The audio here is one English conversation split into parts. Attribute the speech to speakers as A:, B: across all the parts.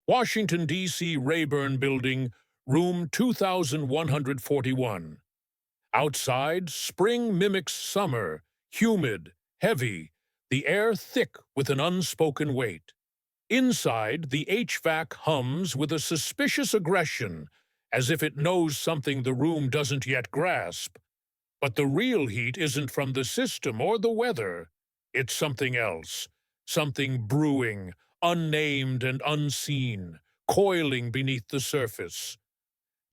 A: Washington, D.C. Rayburn Building, room 2141. Outside, spring mimics summer, humid, heavy, the air thick with an unspoken weight. Inside, the HVAC hums with a suspicious aggression, as if it knows something the room doesn't yet grasp. But the real heat isn't from the system or the weather. It's something else, something brewing, unnamed and unseen, coiling beneath the surface.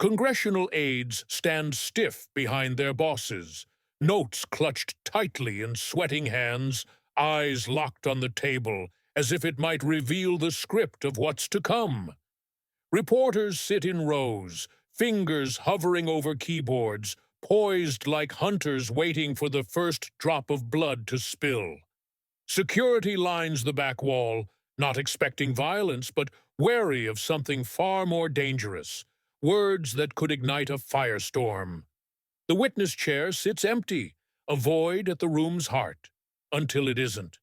A: Congressional aides stand stiff behind their bosses, notes clutched tightly in sweating hands, eyes locked on the table, as if it might reveal the script of what's to come. Reporters sit in rows, fingers hovering over keyboards, poised like hunters waiting for the first drop of blood to spill. Security lines the back wall, not expecting violence, but wary of something far more dangerous, words that could ignite a firestorm. The witness chair sits empty, a void at the room's heart, until it isn't.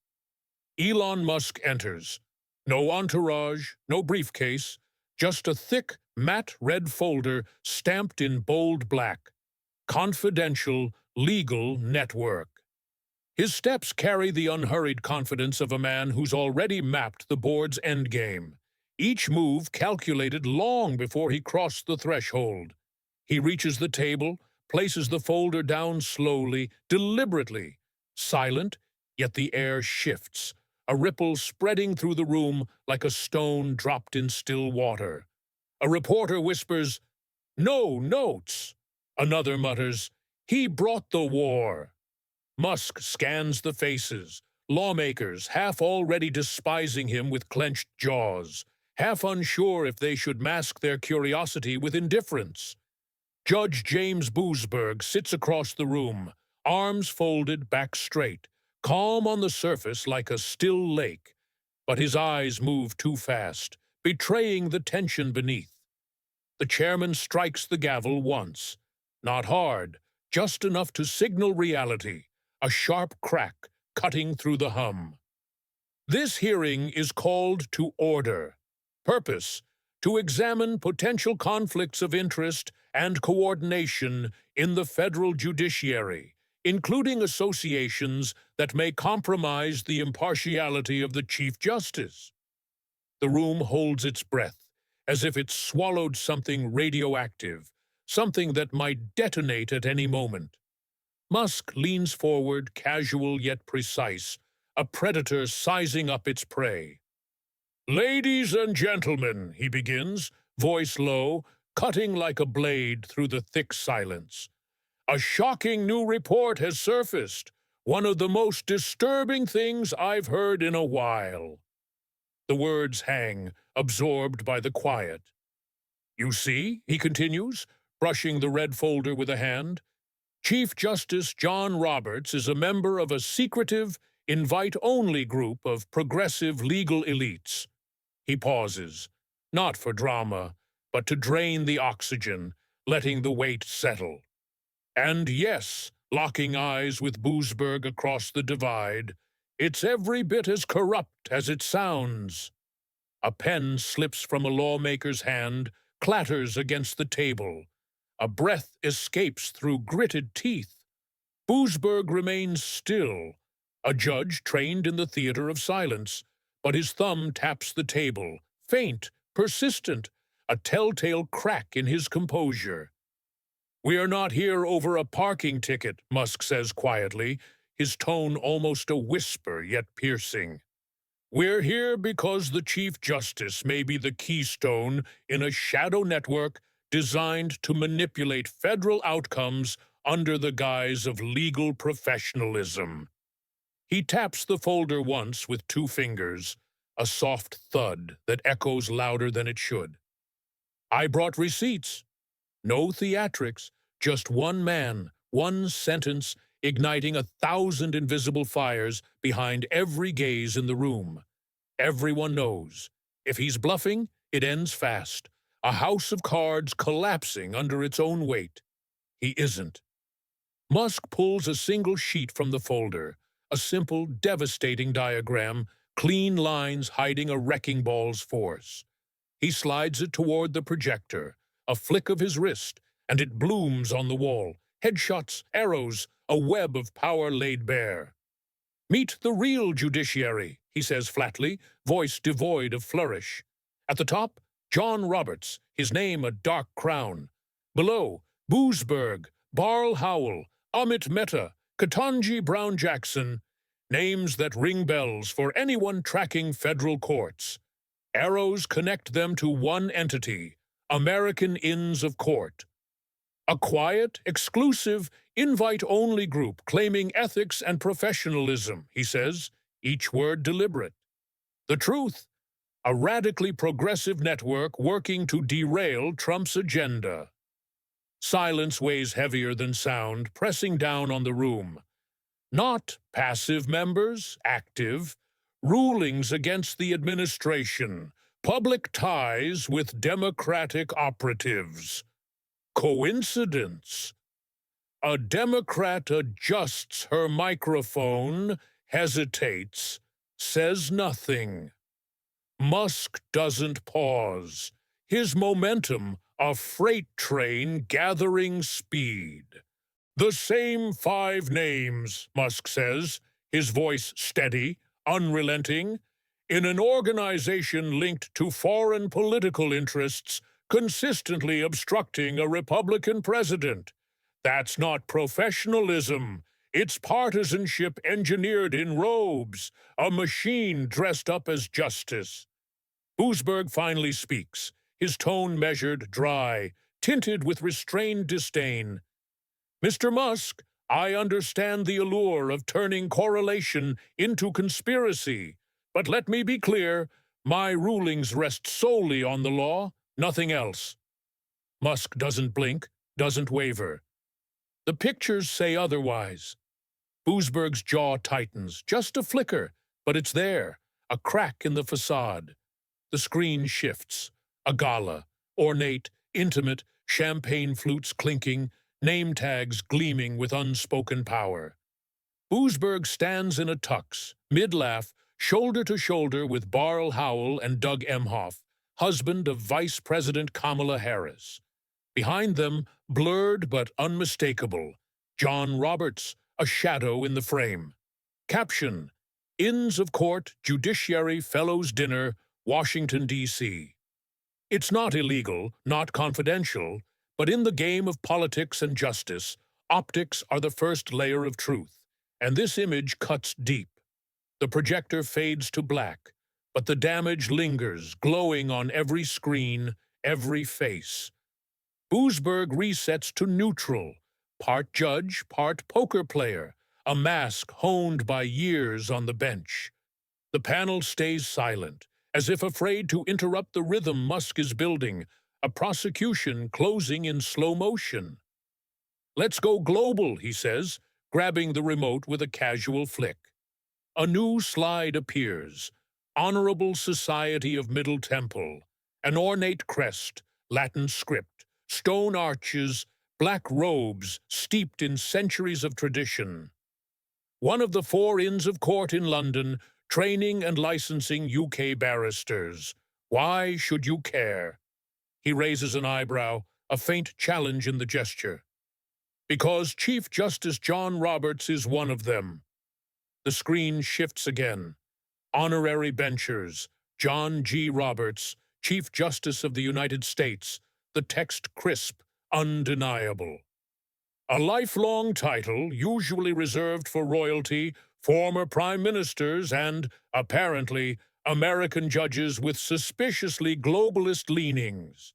A: Elon Musk enters. No entourage, no briefcase, just a thick, matte red folder stamped in bold black. Confidential, legal network. His steps carry the unhurried confidence of a man who's already mapped the board's endgame. Each move calculated long before he crossed the threshold. He reaches the table, places the folder down slowly, deliberately. Silent, yet the air shifts, a ripple spreading through the room like a stone dropped in still water. A reporter whispers, "No notes." Another mutters, "He brought the war." Musk scans the faces, lawmakers half already despising him with clenched jaws, half unsure if they should mask their curiosity with indifference. Judge James Boasberg sits across the room, arms folded, back straight, calm on the surface like a still lake, but his eyes move too fast, betraying the tension beneath. The chairman strikes the gavel once, not hard, just enough to signal reality, a sharp crack cutting through the hum. This hearing is called to order. Purpose: to examine potential conflicts of interest and coordination in the federal judiciary, including associations that may compromise the impartiality of the Chief Justice. The room holds its breath, as if it swallowed something radioactive, something that might detonate at any moment. Musk leans forward, casual yet precise, a predator sizing up its prey. "Ladies and gentlemen," he begins, voice low, cutting like a blade through the thick silence. "A shocking new report has surfaced, one of the most disturbing things I've heard in a while." The words hang, absorbed by the quiet. "You see," he continues, brushing the red folder with a hand, "Chief Justice John Roberts is a member of a secretive, invite-only group of progressive legal elites." He pauses, not for drama, but to drain the oxygen, letting the weight settle. And yes, locking eyes with Boasberg across the divide, it's every bit as corrupt as it sounds. A pen slips from a lawmaker's hand, clatters against the table. A breath escapes through gritted teeth. Boasberg remains still, a judge trained in the theater of silence, but his thumb taps the table, faint, persistent, a telltale crack in his composure. "We are not here over a parking ticket," Musk says quietly, his tone almost a whisper yet piercing. "We're here because the Chief Justice may be the keystone in a shadow network designed to manipulate federal outcomes under the guise of legal professionalism." He taps the folder once with two fingers, a soft thud that echoes louder than it should. "I brought receipts." No theatrics, just one man, one sentence, igniting 1,000 invisible fires behind every gaze in the room. Everyone knows. If he's bluffing, it ends fast, a house of cards collapsing under its own weight. He isn't. Musk pulls a single sheet from the folder, a simple, devastating diagram, clean lines hiding a wrecking ball's force. He slides it toward the projector, a flick of his wrist, and it blooms on the wall. Headshots, arrows, a web of power laid bare. "Meet the real judiciary," he says flatly, voice devoid of flourish. At the top, John Roberts, his name a dark crown. Below, Boozberg, Barl Howell, Amit Mehta, Ketanji Brown Jackson, names that ring bells for anyone tracking federal courts. Arrows connect them to one entity, American Inns of Court. A quiet, exclusive, invite-only group claiming ethics and professionalism, he says, each word deliberate. The truth, a radically progressive network working to derail Trump's agenda. Silence weighs heavier than sound, pressing down on the room. Not passive members, active, rulings against the administration, public ties with Democratic operatives. Coincidence? A Democrat adjusts her microphone, hesitates, says nothing. Musk doesn't pause. His momentum, a freight train gathering speed. "The same 5 names," Musk says, his voice steady, unrelenting, "in an organization linked to foreign political interests, consistently obstructing a Republican president. That's not professionalism. It's partisanship engineered in robes, a machine dressed up as justice." Boozberg finally speaks, his tone measured, dry, tinted with restrained disdain. "Mr. Musk, I understand the allure of turning correlation into conspiracy, but let me be clear, my rulings rest solely on the law, nothing else." Musk doesn't blink, doesn't waver. The pictures say otherwise. Boozberg's jaw tightens, just a flicker, but it's there, a crack in the facade. The screen shifts. A gala, ornate, intimate, champagne flutes clinking, name tags gleaming with unspoken power. Boozberg stands in a tux, mid-laugh, shoulder to shoulder with Barl Howell and Doug Emhoff, husband of Vice President Kamala Harris. Behind them, blurred but unmistakable, John Roberts, a shadow in the frame. Caption: Inns of Court, Judiciary Fellows Dinner, Washington, D.C. It's not illegal, not confidential, but in the game of politics and justice, optics are the first layer of truth, and this image cuts deep. The projector fades to black, but the damage lingers, glowing on every screen, every face. Boozberg resets to neutral, part judge, part poker player, a mask honed by years on the bench. The panel stays silent, as if afraid to interrupt the rhythm Musk is building, a prosecution closing in slow motion. "Let's go global," he says, grabbing the remote with a casual flick. A new slide appears. Honorable Society of Middle Temple. An ornate crest, Latin script, stone arches, black robes steeped in centuries of tradition. One of the 4 Inns of Court in London, training and licensing UK barristers. Why should you care? He raises an eyebrow, a faint challenge in the gesture. Because Chief Justice John Roberts is one of them. The screen shifts again. Honorary benchers, John G. Roberts, Chief Justice of the United States, the text crisp, undeniable. A lifelong title, usually reserved for royalty, former prime ministers, and, apparently, American judges with suspiciously globalist leanings.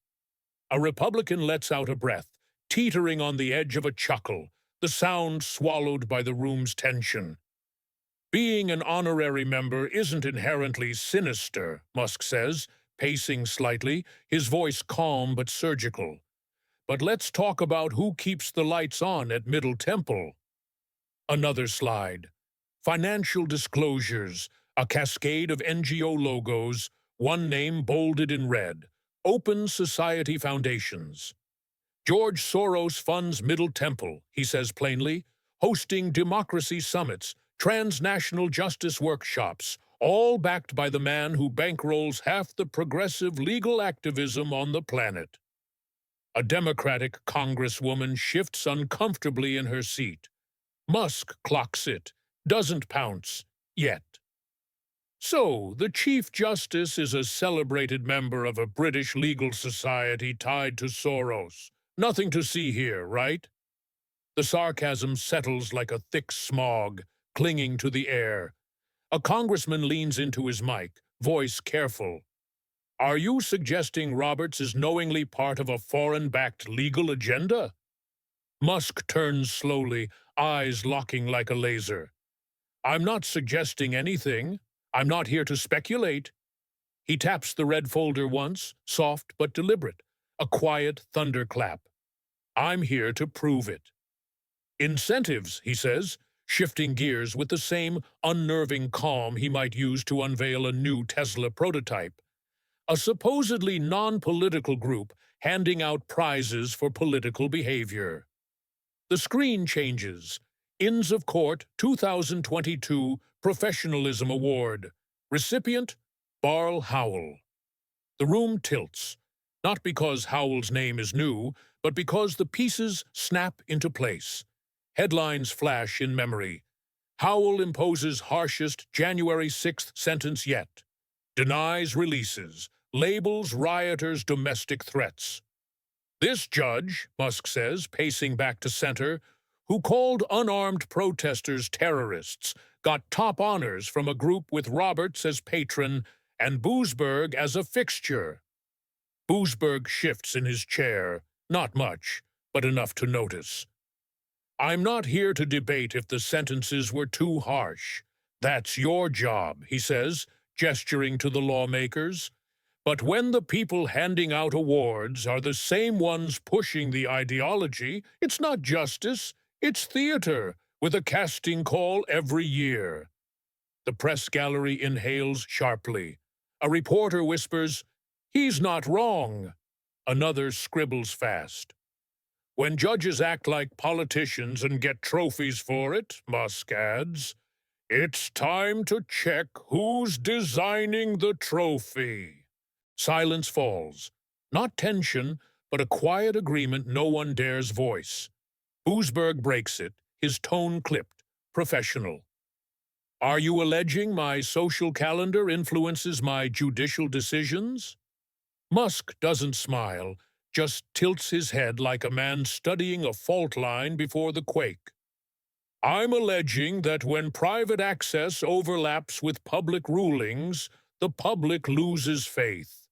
A: A Republican lets out a breath, teetering on the edge of a chuckle, the sound swallowed by the room's tension. Being an honorary member isn't inherently sinister, Musk says, pacing slightly, his voice calm but surgical. But let's talk about who keeps the lights on at Middle Temple. Another slide. Financial disclosures, a cascade of NGO logos, one name bolded in red, Open Society Foundations. George Soros funds Middle Temple, he says plainly, hosting democracy summits, transnational justice workshops, all backed by the man who bankrolls half the progressive legal activism on the planet. A Democratic congresswoman shifts uncomfortably in her seat. Musk clocks it, doesn't pounce, yet. So, the Chief Justice is a celebrated member of a British legal society tied to Soros. Nothing to see here, right? The sarcasm settles like a thick smog, clinging to the air. A congressman leans into his mic, voice careful. Are you suggesting Roberts is knowingly part of a foreign-backed legal agenda? Musk turns slowly, eyes locking like a laser. I'm not suggesting anything. I'm not here to speculate. He taps the red folder once, soft but deliberate, a quiet thunderclap. I'm here to prove it. Incentives, he says, shifting gears with the same unnerving calm he might use to unveil a new Tesla prototype. A supposedly non-political group handing out prizes for political behavior. The screen changes. Inns of Court 2022 Professionalism Award. Recipient, Barl Howell. The room tilts, not because Howell's name is new, but because the pieces snap into place. Headlines flash in memory. Howell imposes harshest January 6th sentence yet. Denies releases. Labels rioters domestic threats. This judge, Musk says, pacing back to center, who called unarmed protesters terrorists, got top honors from a group with Roberts as patron and Boasberg as a fixture. Boasberg shifts in his chair, not much, but enough to notice. I'm not here to debate if the sentences were too harsh. That's your job, he says, gesturing to the lawmakers. But when the people handing out awards are the same ones pushing the ideology, it's not justice, it's theater, with a casting call every year. The press gallery inhales sharply. A reporter whispers, "He's not wrong." Another scribbles fast. When judges act like politicians and get trophies for it, Musk adds, it's time to check who's designing the trophy. Silence falls. Not tension, but a quiet agreement no one dares voice. Boasberg breaks it, his tone clipped, professional. Are you alleging my social calendar influences my judicial decisions? Musk doesn't smile, just tilts his head like a man studying a fault line before the quake. I'm alleging that when private access overlaps with public rulings, the public loses faith.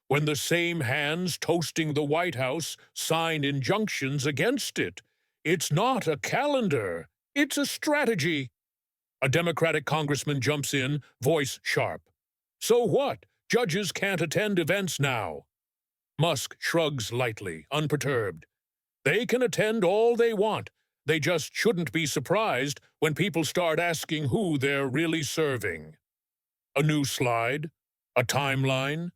A: When the same hands toasting the White House sign injunctions against it, it's not a calendar, it's a strategy. A Democratic congressman jumps in, voice sharp. So what? Judges can't attend events now. Musk shrugs lightly, unperturbed. They can attend all they want. They just shouldn't be surprised when people start asking who they're really serving. A new slide, a timeline,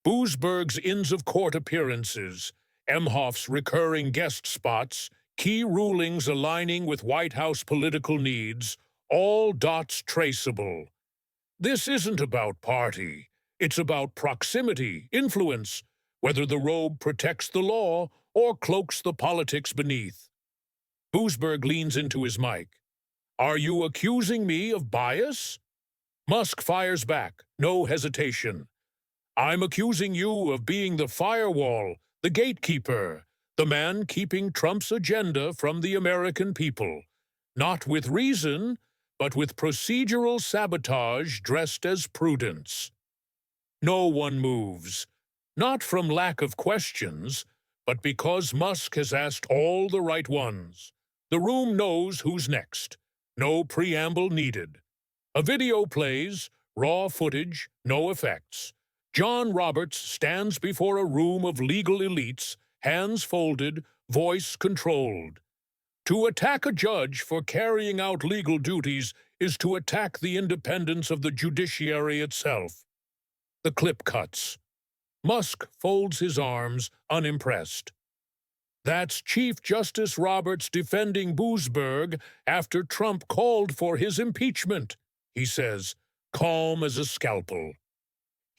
A: Boasberg's Inns of Court appearances, Emhoff's recurring guest spots, key rulings aligning with White House political needs, all dots traceable. This isn't about party. It's about proximity, influence, whether the robe protects the law or cloaks the politics beneath. Boasberg leans into his mic. Are you accusing me of bias? Musk fires back, no hesitation. I'm accusing you of being the firewall, the gatekeeper, the man keeping Trump's agenda from the American people. Not with reason, but with procedural sabotage dressed as prudence. No one moves, not from lack of questions, but because Musk has asked all the right ones. The room knows who's next. No preamble needed. A video plays, raw footage, no effects. John Roberts stands before a room of legal elites, hands folded, voice controlled. To attack a judge for carrying out legal duties is to attack the independence of the judiciary itself. The clip cuts. Musk folds his arms, unimpressed. That's Chief Justice Roberts defending Boasberg after Trump called for his impeachment, he says, calm as a scalpel.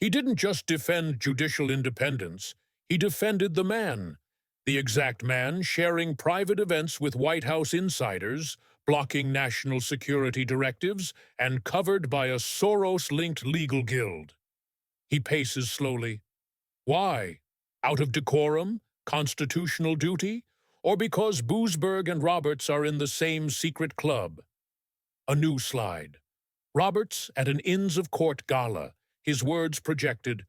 A: He didn't just defend judicial independence, he defended the man, the exact man sharing private events with White House insiders, blocking national security directives, and covered by a Soros-linked legal guild. He paces slowly. Why? Out of decorum? Constitutional duty? Or because Boosberg and Roberts are in the same secret club? A new slide. Roberts at an Inns of Court gala, his words projected.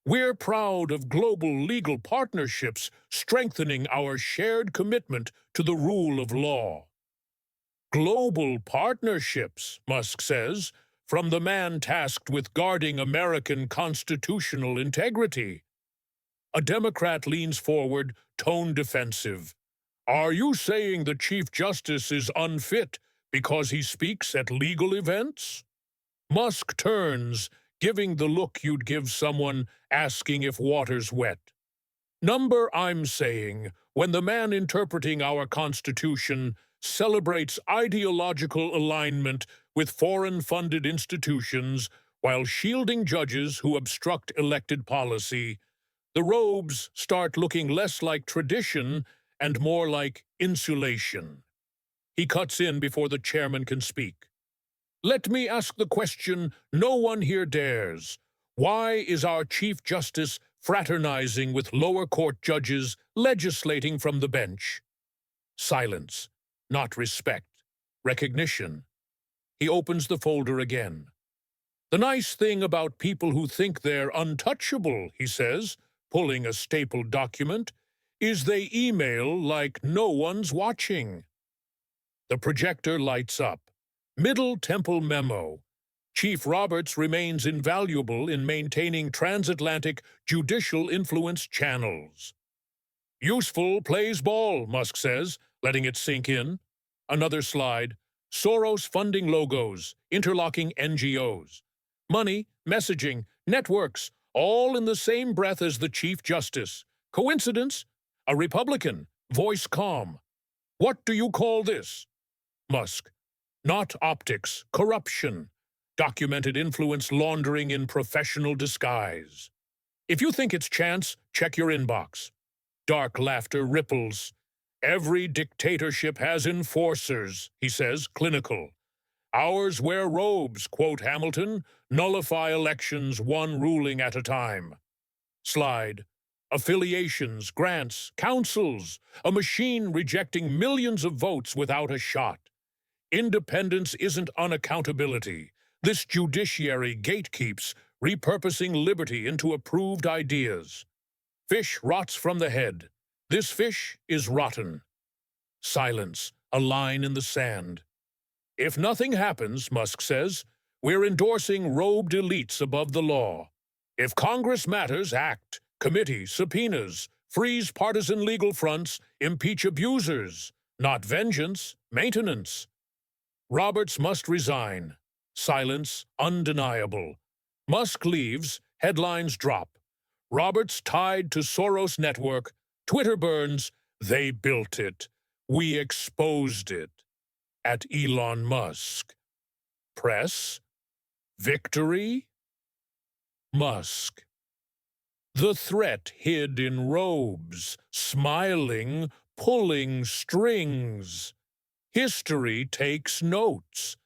A: We're proud of global legal partnerships strengthening our shared commitment to the rule of law. Global partnerships, Musk says, from the man tasked with guarding American constitutional integrity. A Democrat leans forward, tone defensive. Are you saying the Chief Justice is unfit because he speaks at legal events? Musk turns, giving the look you'd give someone asking if water's wet. Number I'm saying, when the man interpreting our Constitution celebrates ideological alignment with foreign-funded institutions while shielding judges who obstruct elected policy, the robes start looking less like tradition and more like insulation. He cuts in before the chairman can speak. Let me ask the question no one here dares. Why is our Chief Justice fraternizing with lower court judges legislating from the bench? Silence, not respect, recognition. He opens the folder again. The nice thing about people who think they're untouchable, he says, pulling a stapled document, is they email like no one's watching. The projector lights up. Middle Temple memo. Chief Roberts remains invaluable in maintaining transatlantic judicial influence channels. Useful plays ball, Musk says, letting it sink in. Another slide. Soros funding logos, interlocking NGOs. Money, messaging, networks, all in the same breath as the Chief Justice. Coincidence? A Republican, voice calm. What do you call this? Musk. Not optics, corruption. Documented influence laundering in professional disguise. If you think it's chance, check your inbox. Dark laughter ripples. Every dictatorship has enforcers, he says, clinical. Ours wear robes, quote Hamilton, nullify elections one ruling at a time. Slide. Affiliations, grants, councils, a machine rejecting millions of votes without a shot. Independence isn't unaccountability. This judiciary gatekeeps, repurposing liberty into approved ideas. Fish rots from the head. This fish is rotten. Silence, a line in the sand. If nothing happens, Musk says, we're endorsing robed elites above the law. If Congress matters, act. Committee, subpoenas, freeze partisan legal fronts, impeach abusers. Not vengeance, maintenance. Roberts must resign. Silence undeniable. Musk leaves, headlines drop. Roberts tied to Soros network. Twitter burns. They built it. We exposed it. At Elon Musk. Press? Victory? Musk. The threat hid in robes, smiling, pulling strings. History takes notes.